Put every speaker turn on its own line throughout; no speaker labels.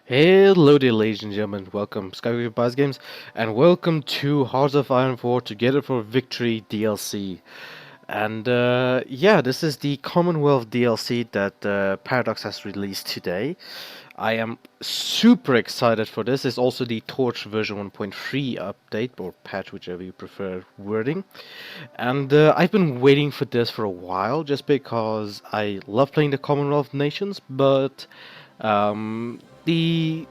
Hello there, ladies and gentlemen. Welcome, Skyway Buzz Games, and welcome to Hearts of Iron 4 Together for Victory DLC. And yeah, this is the Commonwealth DLC that Paradox has released today. I am super excited for this. It's also the Torch version 1.3 update, or patch, whichever you prefer wording. And I've been waiting for this for a while, just because I love playing the Commonwealth nations, but the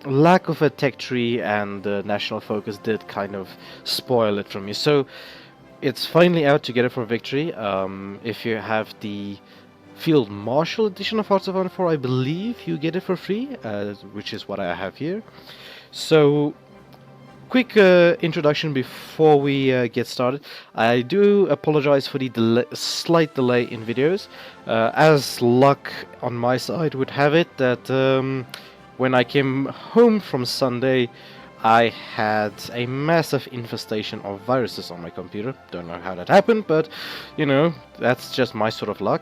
lack of a tech tree and national focus did kind of spoil it for me. So it's finally out Together for Victory. If you have the Field Marshal edition of Hearts of Iron 4, I believe you get it for free, which is what I have here. So quick introduction before we get started. I do apologize for the slight delay in videos. As luck on my side would have it that when I came home from Sunday, I had a massive infestation of viruses on my computer. Don't know how that happened, but you know, that's just my sort of luck.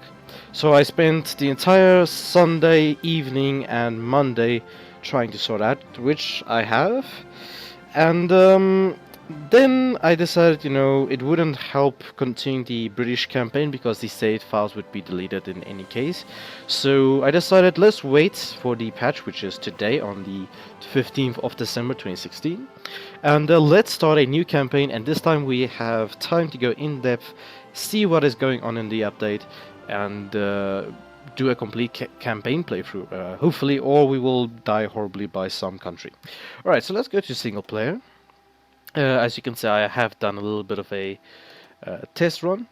So I spent the entire Sunday evening and Monday trying to sort out, which I have. And then I decided, it wouldn't help continue the British campaign because the save files would be deleted in any case. So I decided let's wait for the patch, which is today on the 15th of December 2016. And let's start a new campaign, and this time we have time to go in depth, see what is going on in the update, and do a complete campaign playthrough, hopefully, or we will die horribly by some country. Alright, so let's go to single player. As you can see, I have done a little bit of a test run.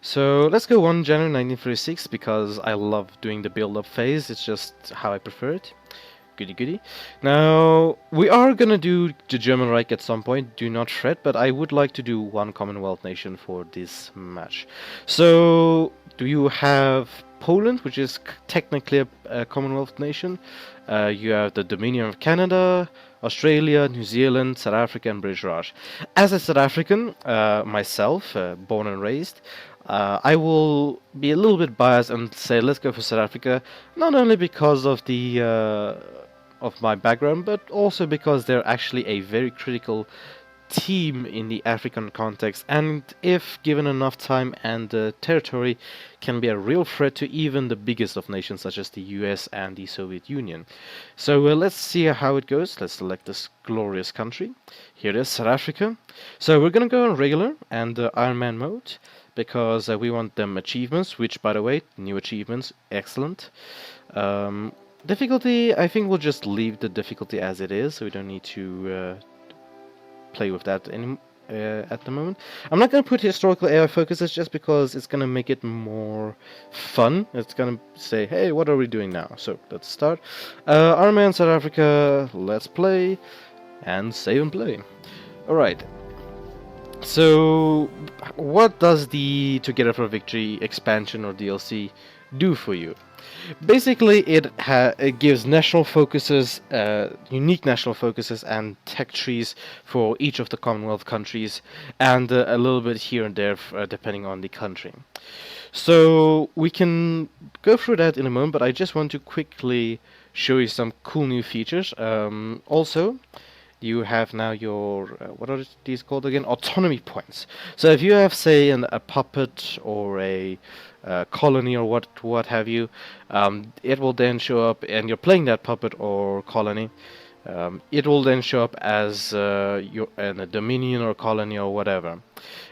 So let's go 1 January 1936 because I love doing the build-up phase. It's just how I prefer it. Goody goody. Now, we are gonna do the German Reich at some point, do not fret, but I would like to do one Commonwealth nation for this match. So, do you have Poland, which is technically a Commonwealth nation? You have the Dominion of Canada, Australia, New Zealand, South Africa, and British Raj. As a South African, myself, born and raised, I will be a little bit biased and say let's go for South Africa, not only because of the of my background, but also because they're actually a very critical team in the African context, and if given enough time and territory, can be a real threat to even the biggest of nations such as the US and the Soviet Union. So let's see how it goes. Let's select this glorious country. Here it is, South Africa. So we're gonna go on regular and Iron Man mode because we want them achievements, which by the way, new achievements, excellent. Difficulty, I think we'll just leave the difficulty as it is, so we don't need to play with that at the moment. I'm not going to put historical AI focuses just because it's going to make it more fun. It's going to say, hey, what are we doing now? So let's start. Iron Man South Africa, let's play, and save and play. Alright. So, what does the Together for Victory expansion or DLC do for you? Basically, it gives national focuses, unique national focuses, and tech trees for each of the Commonwealth countries, and a little bit here and there depending on the country. So we can go through that in a moment, but I just want to quickly show you some cool new features. Also, you have now your what are these called again? Autonomy points. So if you have, say, a puppet or a colony or what have you, it will then show up, and you're playing that puppet or colony. It will then show up as a dominion or colony or whatever.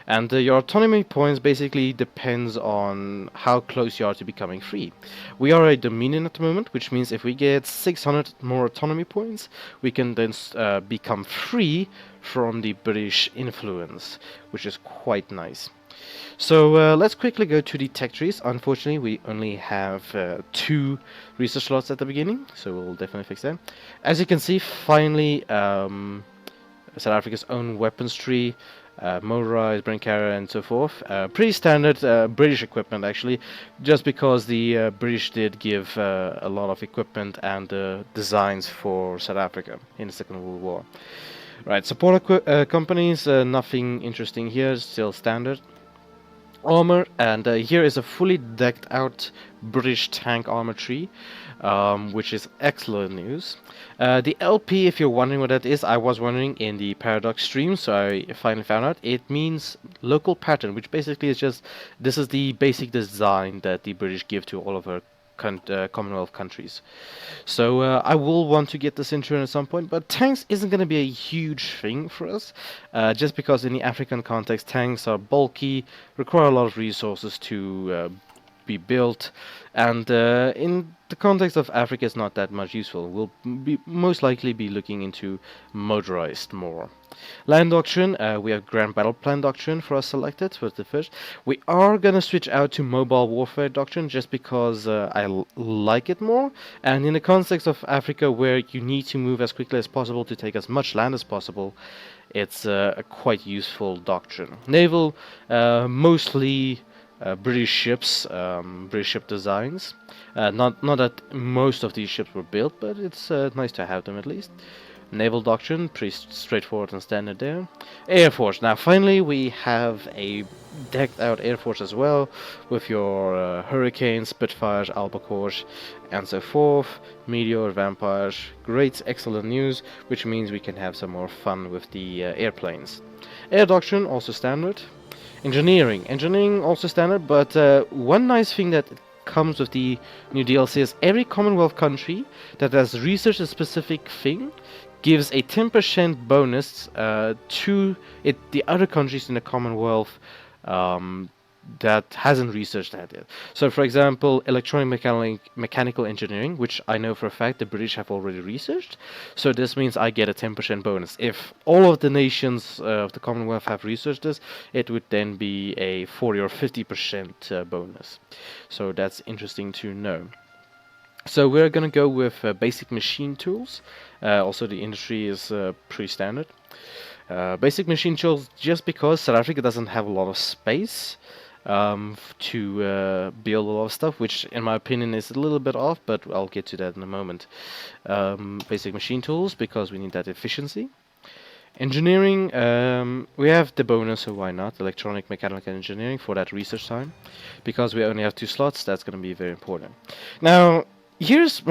And your autonomy points basically depends on how close you are to becoming free. We are a dominion at the moment, which means if we get 600 more autonomy points, we can then become free from the British influence, which is quite nice. So let's quickly go to the tech trees. Unfortunately, we only have 2 research slots at the beginning, so we'll definitely fix that. As you can see, finally, South Africa's own weapons tree, motorized, brain carrier, and so forth. Pretty standard British equipment, actually, just because the British did give a lot of equipment and designs for South Africa in the Second World War. Right, support companies, nothing interesting here, still standard. armor, and here is a fully decked out British tank armor tree, which is excellent news. The LP, if you're wondering what that is, I was wondering in the Paradox stream, so I finally found out. It means local pattern, which basically is just this is the basic design that the British give to all of our Commonwealth countries. So I will want to get this into at some point, but tanks isn't going to be a huge thing for us, just because in the African context, tanks are bulky, require a lot of resources to be built, and in the context of Africa, it's not that much useful. We'll most likely be looking into motorized more. Land Doctrine, we have Grand Battle Plan Doctrine for us selected for the first. We are gonna switch out to Mobile Warfare Doctrine just because I like it more, and in the context of Africa where you need to move as quickly as possible to take as much land as possible, it's a quite useful doctrine. Naval, mostly British ships, British ship designs. Not that most of these ships were built, but it's nice to have them at least. Naval Doctrine, pretty straightforward and standard there. Air Force. Now, finally, we have a decked out Air Force as well, with your Hurricanes, Spitfires, Albacores, and so forth. Meteor, Vampires. Great, excellent news, which means we can have some more fun with the airplanes. Air Doctrine, also standard. Engineering also standard, but one nice thing that comes with the new DLC is every Commonwealth country that has researched a specific thing gives a 10% bonus to the other countries in the Commonwealth that hasn't researched that yet. So, for example, mechanical engineering, which I know for a fact the British have already researched. So this means I get a 10% bonus. If all of the nations of the Commonwealth have researched this, it would then be a 40 or 50% bonus. So that's interesting to know. So we're gonna go with basic machine tools. Also, the industry is pretty standard. Basic machine tools, just because South Africa doesn't have a lot of space to build a lot of stuff, which in my opinion is a little bit off, but I'll get to that in a moment. Basic machine tools, because we need that efficiency. Engineering, we have the bonus, so why not? Electronic mechanical engineering for that research time. Because we only have 2 slots, that's going to be very important. Now, here's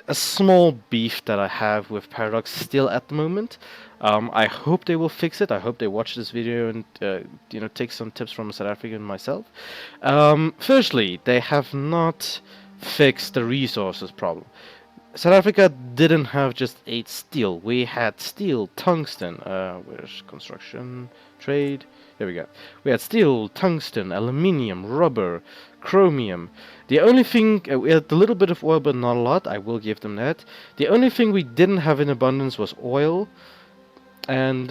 a small beef that I have with Paradox still at the moment. I hope they will fix it. I hope they watch this video and take some tips from South Africa and myself. Firstly, they have not fixed the resources problem. South Africa didn't have just 8 steel. We had steel, tungsten, where's construction, trade, there we go. We had steel, tungsten, aluminium, rubber, chromium. The only thing, we had a little bit of oil, but not a lot, I will give them that. The only thing we didn't have in abundance was oil, and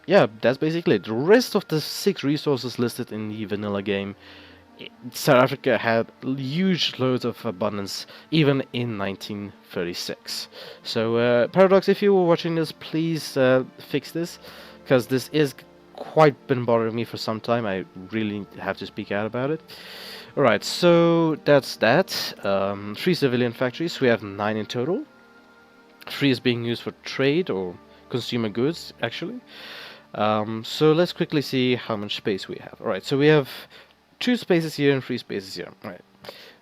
yeah, that's basically it. The rest of the 6 resources listed in the vanilla game, South Africa had huge loads of abundance even in 1936. So Paradox, if you were watching this, please fix this, because this is quite been bothering me for some time. I really have to speak out about it. Alright, so that's that. 3 civilian factories, we have 9 in total. 3 is being used for trade or consumer goods, actually. So let's quickly see how much space we have. Alright, so we have 2 spaces here and 3 spaces here. Alright.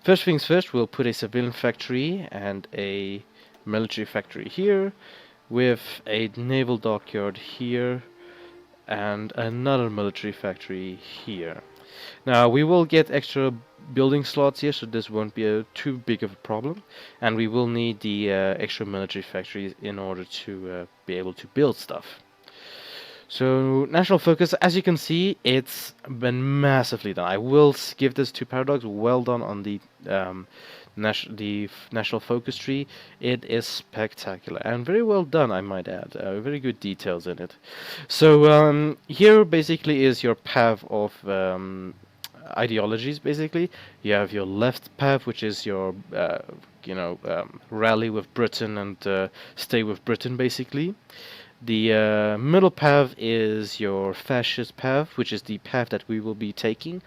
First things first, we'll put a civilian factory and a military factory here, with a naval dockyard here, and another military factory here. Now, we will get extra building slots here, so this won't be too big of a problem, and we will need the extra military factories in order to be able to build stuff. So, national focus, as you can see, it's been massively done. I will give this to Paradox. Well done on the national focus tree. It is spectacular and very well done, I might add. Very good details in it. So here basically is your path of ideologies. Basically, you have your left path, which is your rally with Britain and stay with Britain, basically. The middle path is your fascist path, which is the path that we will be taking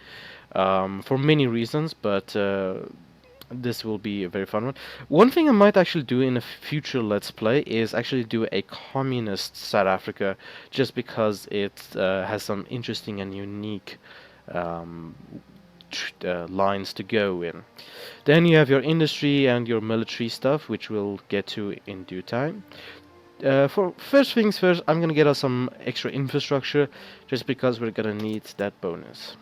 for many reasons, but this will be a very fun one. One thing I might actually do in a future Let's Play is actually do a communist South Africa, just because it has some interesting and unique um, lines to go in. Then you have your industry and your military stuff, which we'll get to in due time. For first things first, I'm gonna get us some extra infrastructure, just because we're gonna need that bonus.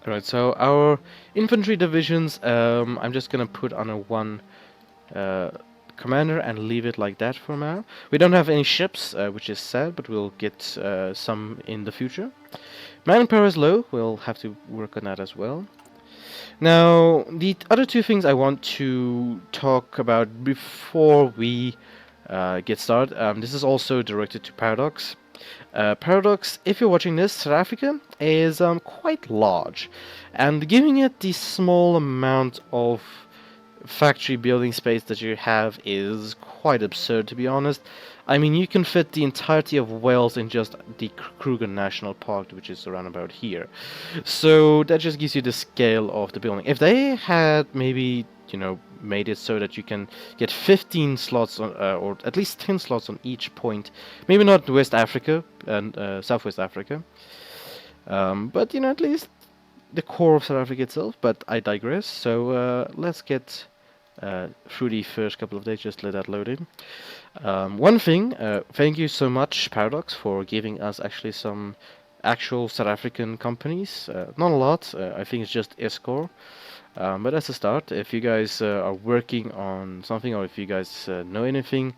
Alright, so our infantry divisions, I'm just gonna put on a one uh, commander and leave it like that for now. We don't have any ships, which is sad, but we'll get some in the future. Manpower is low, we'll have to work on that as well. Now, the other two things I want to talk about before we get started, this is also directed to Paradox. Paradox, if you're watching this, South Africa is quite large, and giving it the small amount of factory building space that you have is quite absurd, to be honest. I mean, you can fit the entirety of Wales in just the Kruger National Park, which is around about here. So that just gives you the scale of the building. If they had maybe, made it so that you can get 15 slots on, or at least 10 slots on each point, maybe not West Africa and Southwest Africa, but at least the core of South Africa itself. But I digress. So let's get through the first couple of days. Just let that load in. One thing, thank you so much, Paradox, for giving us actually some actual South African companies. Not a lot, I think it's just Escor. But that's a start. If you guys are working on something, or if you guys know anything,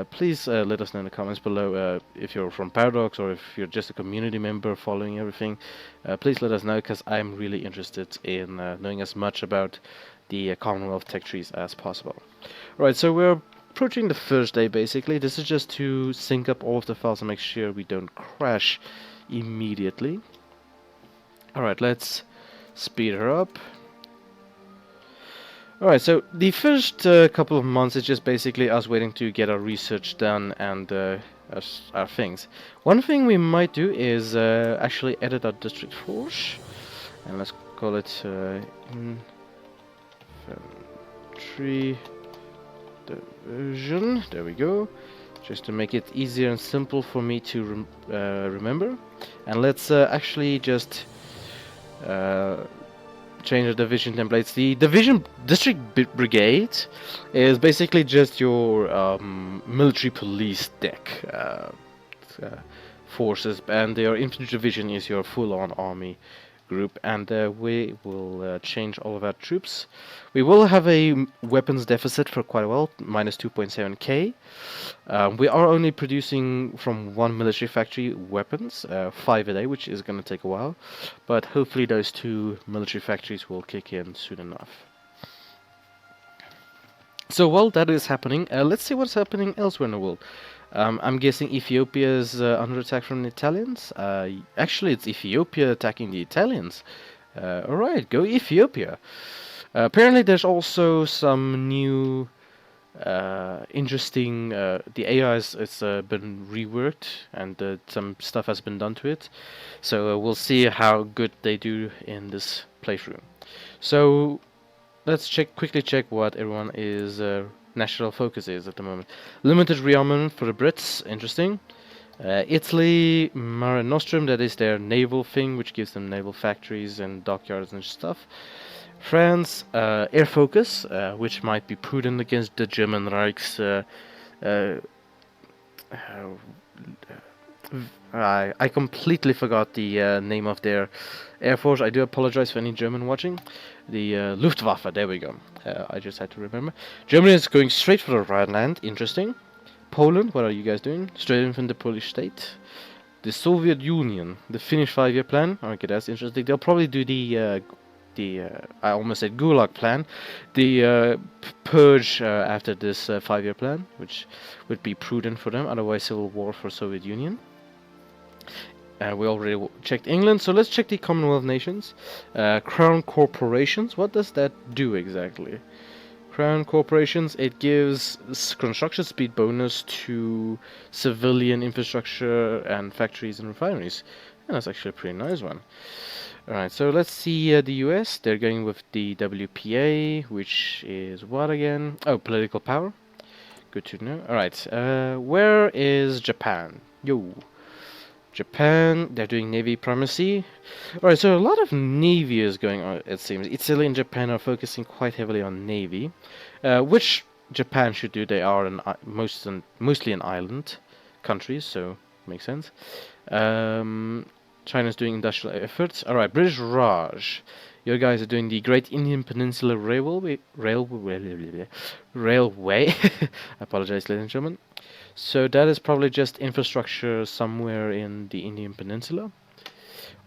please let us know in the comments below. If you're from Paradox, or if you're just a community member following everything, please let us know, because I'm really interested in knowing as much about the Commonwealth tech trees as possible. Alright, so we're approaching the first day basically. This is just to sync up all of the files and make sure we don't crash immediately. Alright, let's speed her up. Alright, so the first couple of months is just basically us waiting to get our research done and our things. One thing we might do is actually edit our district force, and let's call it infantry division. There we go, just to make it easier and simple for me to remember. And let's actually just change the division templates. The division district brigade is basically just your military police deck forces, and your infantry division is your full-on army group. And we will change all of our troops. We will have a weapons deficit for quite a while, minus 2.7k. We are only producing from one military factory weapons, 5 a day, which is going to take a while, but hopefully those 2 military factories will kick in soon enough. So while that is happening, let's see what's happening elsewhere in the world. I'm guessing Ethiopia is under attack from the Italians. Actually, it's Ethiopia attacking the Italians. Alright, go Ethiopia. Apparently there's also some new interesting, the AI has been reworked, and some stuff has been done to it, so we'll see how good they do in this playthrough. So let's quickly check what everyone is national focus is at the moment. Limited rearmament for the Brits, interesting. Italy, Mare Nostrum, that is their naval thing, which gives them naval factories and dockyards and stuff. France, air focus, which might be prudent against the German Reich's. I completely forgot the name of their air force. I do apologize for any German watching. The Luftwaffe, there we go. I just had to remember. Germany is going straight for the Rhineland, interesting. Poland, what are you guys doing? Straight in from the Polish state. The Soviet Union, the Finnish 5-year plan. Okay, that's interesting. They'll probably do the I almost said Gulag plan, the purge after this 5-year plan, which would be prudent for them, otherwise civil war for Soviet Union. We already checked England, so let's check the Commonwealth nations. Crown corporations, what does that do exactly? Crown corporations, it gives construction speed bonus to civilian infrastructure and factories and refineries. And that's actually a pretty nice one. Alright, so let's see the US. They're going with the WPA, which is what again? Oh, political power. Good to know. Alright, where is Japan? Yo. Japan, they're doing navy primacy. Alright, so a lot of navy is going on, it seems. Italy and Japan are focusing quite heavily on navy, which Japan should do. They are mostly an island country, so makes sense. Um, China's doing industrial efforts. Alright, British Raj. You guys are doing the Great Indian Peninsula Railway. I apologize, ladies and gentlemen. So that is probably just infrastructure somewhere in the Indian Peninsula.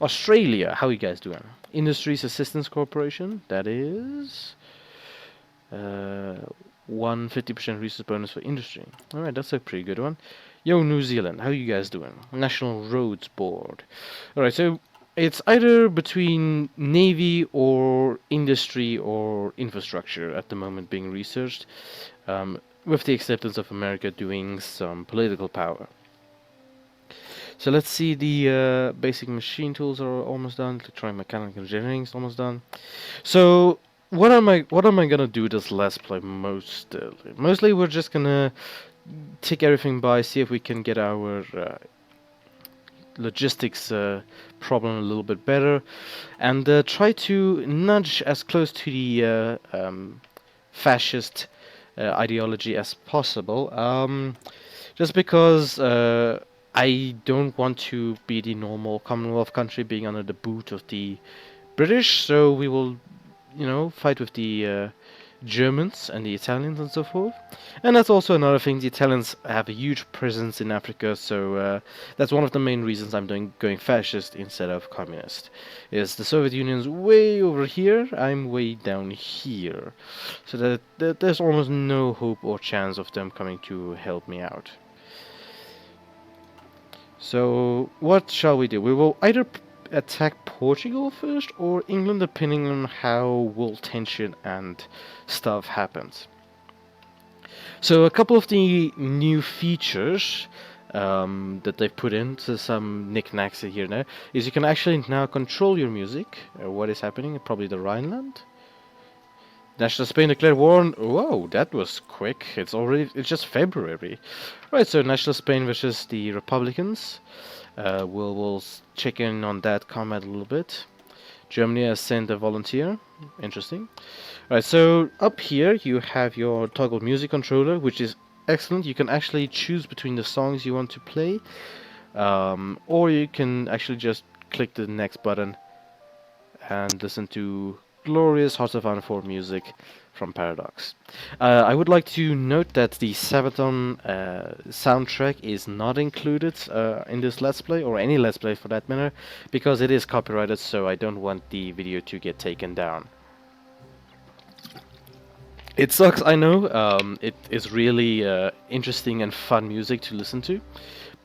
Australia, how you guys doing? Industries Assistance Corporation, that is 150% resource bonus for industry. Alright, that's a pretty good one. Yo, New Zealand, how you guys doing? National Roads Board. Alright, so it's either between navy or industry or infrastructure at the moment being researched, with the acceptance of America doing some political power. So let's see, the basic machine tools are almost done. Electronic mechanical engineering is almost done. So what am I gonna do this let's play mostly we're just gonna tick everything by, see if we can get our logistics problem a little bit better, and try to nudge as close to the fascist ideology as possible. Just because I don't want to be the normal Commonwealth country being under the boot of the British, so we will, fight with the Germans and the Italians and so forth. And that's also another thing, the Italians have a huge presence in Africa, so that's one of the main reasons I'm going fascist instead of communist. Is the Soviet Union's way over here, I'm way down here. So that there's almost no hope or chance of them coming to help me out. So what shall we do? We will either attack Portugal first or England, depending on how world tension and stuff happens. So a couple of the new features that they've put into some knickknacks here and there is you can actually now control your music. What is happening? Probably the Rhineland. National Spain declared war on... Whoa, that was quick. It's just February. Right, so National Spain versus the Republicans. We'll check in on that combat a little bit. Germany has sent a volunteer. Interesting. Right, so up here you have your toggle music controller, which is excellent. You can actually choose between the songs you want to play, or you can actually just click the next button and listen to glorious Hearts of Iron 4 music from Paradox. I would like to note that the Sabaton soundtrack is not included in this Let's Play, or any Let's Play for that matter, because it is copyrighted, so I don't want the video to get taken down. It sucks, I know. It is really interesting and fun music to listen to,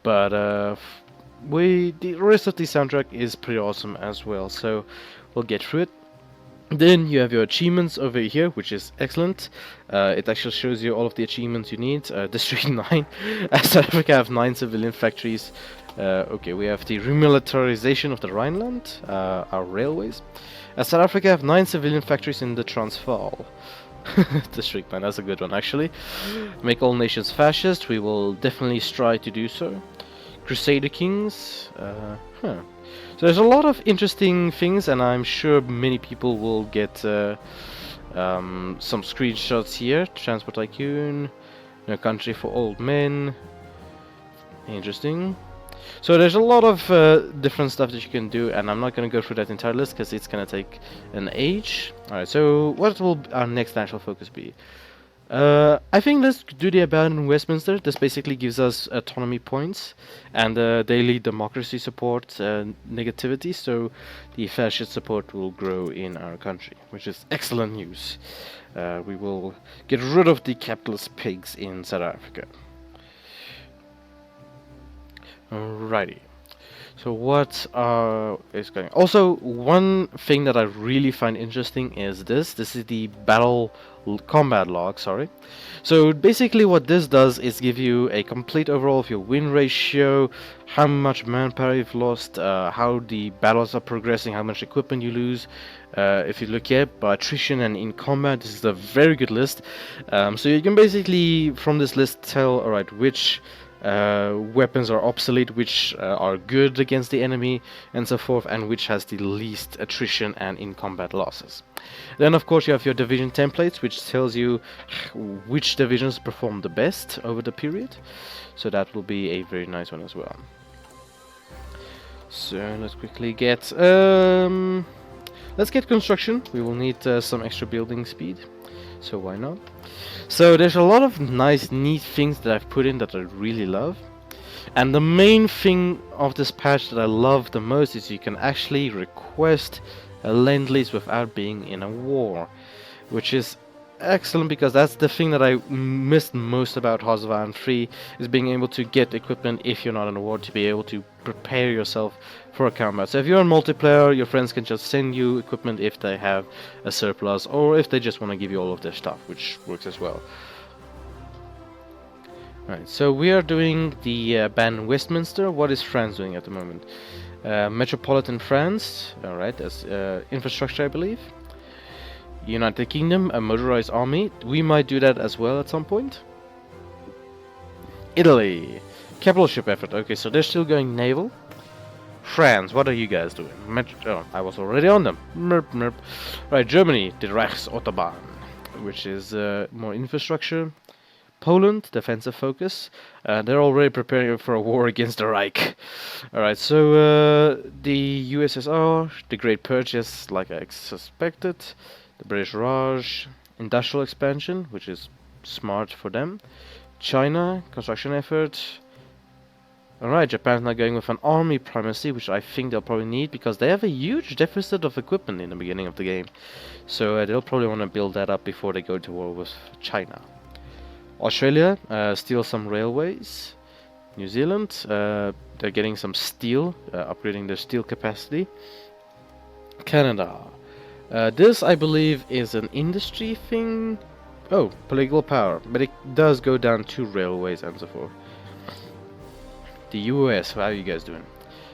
but the rest of the soundtrack is pretty awesome as well, so we'll get through it. Then you have your achievements over here, which is excellent. It actually shows you all of the achievements you need. District 9. South Africa have 9 civilian factories. Okay, we have the remilitarization of the Rhineland, our railways. South Africa have 9 civilian factories in the Transvaal. District 9, that's a good one actually. Make all nations fascist. We will definitely strive to do so. Crusader Kings. So there's a lot of interesting things, and I'm sure many people will get some screenshots here. Transport Tycoon, No Country for Old Men. Interesting. So there's a lot of different stuff that you can do, and I'm not going to go through that entire list because it's going to take an age. Alright, so what will our next national focus be? I think let's do the abandoned Westminster. This basically gives us autonomy points and daily democracy support negativity, so the fascist support will grow in our country, which is excellent news. We will get rid of the capitalist pigs in South Africa. Alrighty. So what is going on? Also, one thing that I really find interesting is this. This is the combat log, sorry. So basically what this does is give you a complete overall of your win ratio, how much manpower you've lost, how the battles are progressing, how much equipment you lose. If you look at by attrition and in combat, this is a very good list. So you can basically from this list tell, alright, which weapons are obsolete, which are good against the enemy, and so forth, and which has the least attrition and in-combat losses. Then, of course, you have your division templates, which tells you which divisions perform the best over the period. So that will be a very nice one as well. So let's quickly get let's get construction. We will need some extra building speed, so why not? So there's a lot of nice, neat things that I've put in that I really love. And the main thing of this patch that I love the most is you can actually request a lend-lease without being in a war, which is excellent, because that's the thing that I missed most about Hosvan 3, is being able to get equipment if you're not in a war, to be able to prepare yourself for a combat. So if you're in multiplayer, your friends can just send you equipment if they have a surplus, or if they just want to give you all of their stuff, which works as well. Right, so we are doing the ban Westminster. What is France doing at the moment? Metropolitan France, alright, that's infrastructure, I believe. United Kingdom, a motorized army. We might do that as well at some point. Italy, capital ship effort. Okay, so they're still going naval. France, what are you guys doing? Oh, I was already on them. Merp, merp. Right, Germany, the Reichsautobahn, which is more infrastructure. Poland, defensive focus. They're already preparing for a war against the Reich. Alright, so the USSR, the Great Purchase, like I suspected. The British Raj, industrial expansion, which is smart for them. China, construction effort. Alright, Japan's now going with an army primacy, which I think they'll probably need, because they have a huge deficit of equipment in the beginning of the game. So they'll probably want to build that up before they go to war with China. Australia, steal some railways. New Zealand, they're getting some steel, upgrading their steel capacity. Canada. This, I believe, is an industry thing. Oh, political power, but it does go down to railways and so forth. The US, how are you guys doing?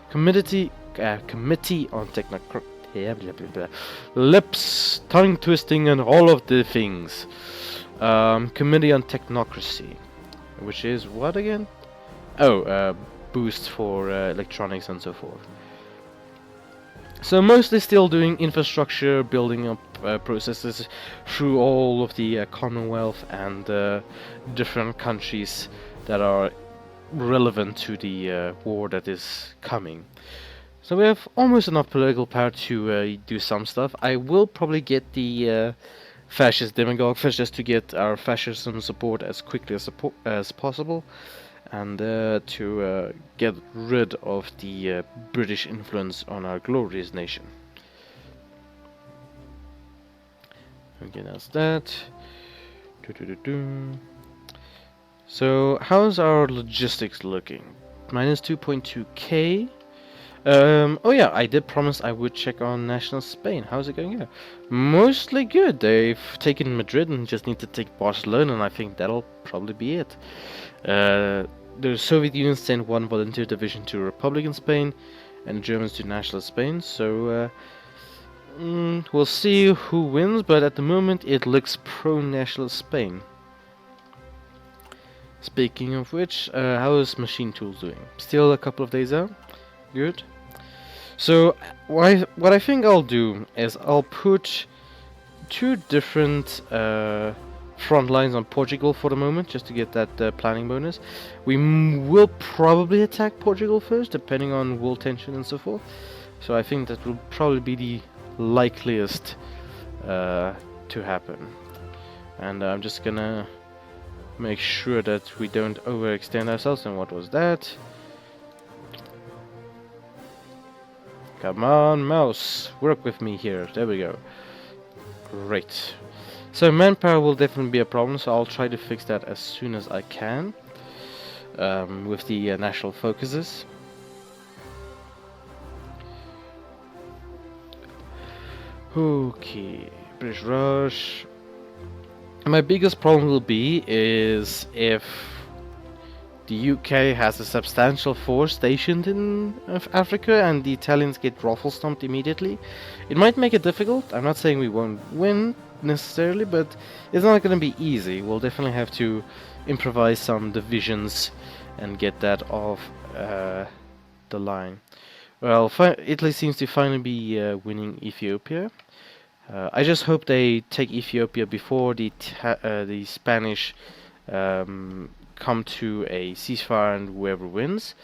Committee on lips, tongue twisting, and all of the things. Committee on Technocracy, which is what again? Oh, boost for electronics and so forth. So mostly still doing infrastructure, building up processes through all of the Commonwealth and different countries that are relevant to the war that is coming. So we have almost enough political power to do some stuff. I will probably get the fascist demagogue first, just to get our fascism support as quickly as possible, and to get rid of the British influence on our glorious nation. Okay, that's that. So, how's our logistics looking? Minus 2.2k. Oh yeah, I did promise I would check on national Spain. How's it going here? Mostly good. They've taken Madrid and just need to take Barcelona, and I think that'll probably be it. The Soviet Union sent one volunteer division to Republican Spain, and the Germans to National Spain. So we'll see who wins, but at the moment it looks pro-national Spain. Speaking of which, how is Machine Tools doing? Still a couple of days out? Good. So what I think I'll do is I'll put 2 different front lines on Portugal for the moment, just to get that planning bonus. We will probably attack Portugal first, depending on world tension and so forth. So I think that will probably be the likeliest to happen. And I'm just gonna make sure that we don't overextend ourselves. And what was that? Come on, mouse, work with me here. There we go. Great. So manpower will definitely be a problem, so I'll try to fix that as soon as I can with the national focuses. Okay, British Rush. My biggest problem will be is if the UK has a substantial force stationed in Africa and the Italians get ruffle stomped immediately. It might make it difficult. I'm not saying we won't win necessarily, but it's not going to be easy. We'll definitely have to improvise some divisions and get that off the line. Well, Italy seems to finally be winning Ethiopia. I just hope they take Ethiopia before the Spanish come to a ceasefire and whoever wins.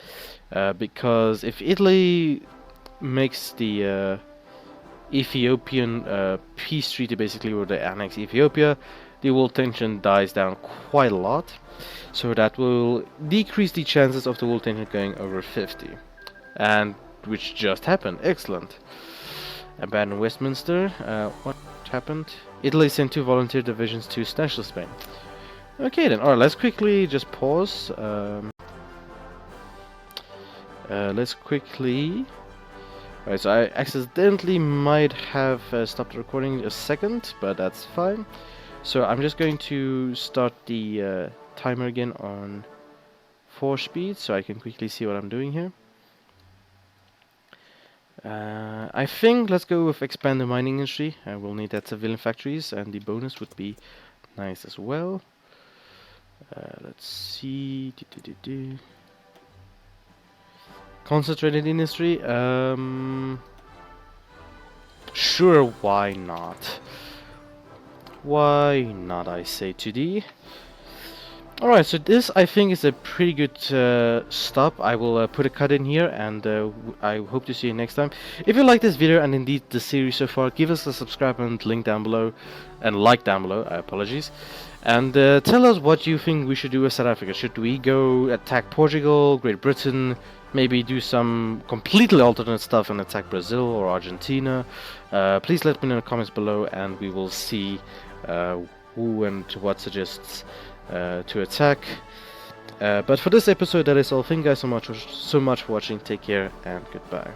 Because if Italy makes the Ethiopian peace treaty, basically, where they annex Ethiopia, the world tension dies down quite a lot. So that will decrease the chances of the world tension going over 50. And which just happened. Excellent. Abandon Westminster. What happened? Italy sent 2 volunteer divisions to National Spain. Okay then. Alright, let's quickly just pause. Let's quickly... Alright, so I accidentally might have stopped the recording a second, but that's fine. So I'm just going to start the timer again on 4 speed, so I can quickly see what I'm doing here. I think let's go with expand the mining industry. We'll need that civilian factories, and the bonus would be nice as well. Let's see. Concentrated industry. Sure, why not? Why not, I say to thee. Alright, so this I think is a pretty good stop. I will put a cut in here, and I hope to see you next time. If you like this video and indeed the series so far, give us a subscribe and link down below, and like down below, apologies. And tell us what you think we should do with South Africa. Should we go attack Portugal, Great Britain, maybe do some completely alternate stuff and attack Brazil or Argentina? Please let me know in the comments below, and we will see who and what suggests to attack. But for this episode, that is all. Thank you guys so much for watching. Take care and goodbye.